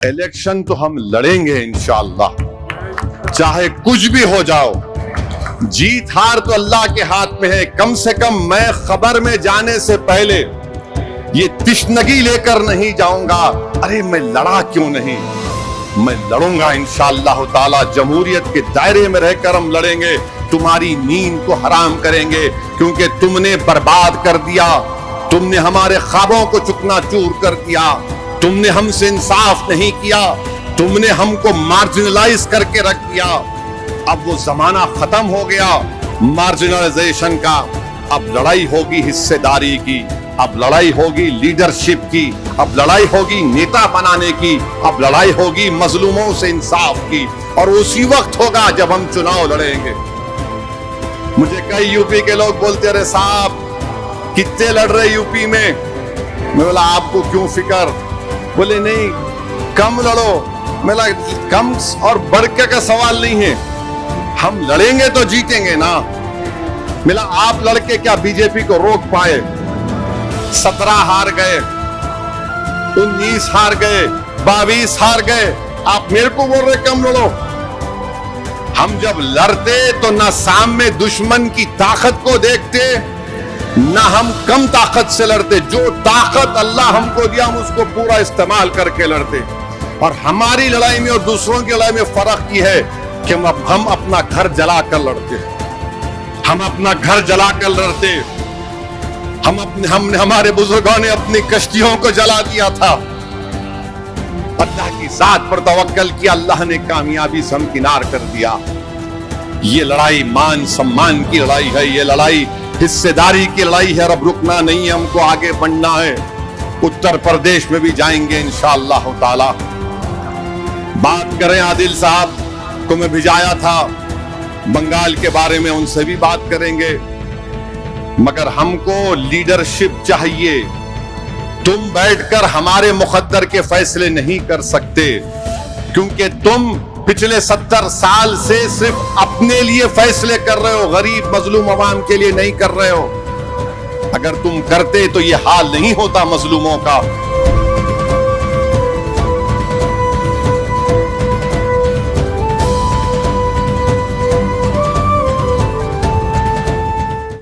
Election تو ہم لڑیں گے انشاءاللہ، چاہے کچھ بھی ہو جاؤ، جیت ہار تو اللہ کے ہاتھ میں ہے۔ کم سے کم میں خبر میں جانے سے پہلے یہ تشنگی لے کر نہیں جاؤں گا ارے میں لڑا کیوں نہیں، میں لڑوں گا انشاءاللہ تعالی۔ جمہوریت کے دائرے میں رہ کر ہم لڑیں گے، تمہاری نیند کو حرام کریں گے، کیونکہ تم نے برباد کر دیا، تم نے ہمارے خوابوں کو چکنا چور کر دیا، تم نے ہم سے انصاف نہیں کیا، تم نے ہم کو مارجنلائز کر کے رکھ دیا۔ اب وہ زمانہ ختم ہو گیا مارجنلائزیشن کا، اب لڑائی ہوگی حصے داری کی، اب لڑائی ہوگی لیڈرشپ کی، اب لڑائی ہوگی نیتا بنانے کی، اب لڑائی ہوگی مظلوموں سے انصاف کی، اور اسی وقت ہوگا جب ہم چناؤ لڑیں گے۔ مجھے کئی یو پی کے لوگ بولتے رہے صاحب کتنے لڑ رہے یو پی میں، میں بولا آپ کو کیوں فکر، بولے نہیں کم لڑو، میں بولا کم اور بڑھ کا سوال نہیں ہے، ہم لڑیں گے تو جیتیں گے نا۔ ملا آپ لڑکے کیا بی جے پی کو روک پائے؟ 17 ہار گئے، 19 ہار گئے، 22 ہار گئے، آپ میرے کو بول رہے کم لڑو۔ ہم جب لڑتے تو نہ سامنے دشمن کی طاقت کو دیکھتے، نہ ہم کم طاقت سے لڑتے، جو طاقت اللہ ہم کو دیا ہم اس کو پورا استعمال کر کے لڑتے۔ اور ہماری لڑائی میں اور دوسروں کی لڑائی میں فرق یہ ہے کہ ہم اپنا گھر جلا کر لڑتے، ہم اپنا گھر جلا کر لڑتے، ہمارے بزرگوں نے اپنی کشتیوں کو جلا دیا تھا، اللہ کی ذات پر توکل کیا، اللہ نے کامیابی سے ہمکنار کر دیا۔ یہ لڑائی مان سمان کی لڑائی ہے، یہ لڑائی حصے داری کی لڑائی ہے، اور اب رکنا نہیں ہے، ہم کو آگے بڑھنا ہے۔ اتر پردیش میں بھی جائیں گے انشاءاللہ تعالی۔ بات کریں عادل صاحب کو میں بھیجایا تھا بنگال کے بارے میں، ان سے بھی بات کریں گے، مگر ہم کو لیڈرشپ چاہیے۔ تم بیٹھ کر ہمارے مقدر کے فیصلے نہیں کر سکتے، کیونکہ تم پچھلے 70 سال سے صرف اپنے لیے فیصلے کر رہے ہو، غریب مظلوم عوام کے لیے نہیں کر رہے ہو۔ اگر تم کرتے تو یہ حال نہیں ہوتا مظلوموں کا۔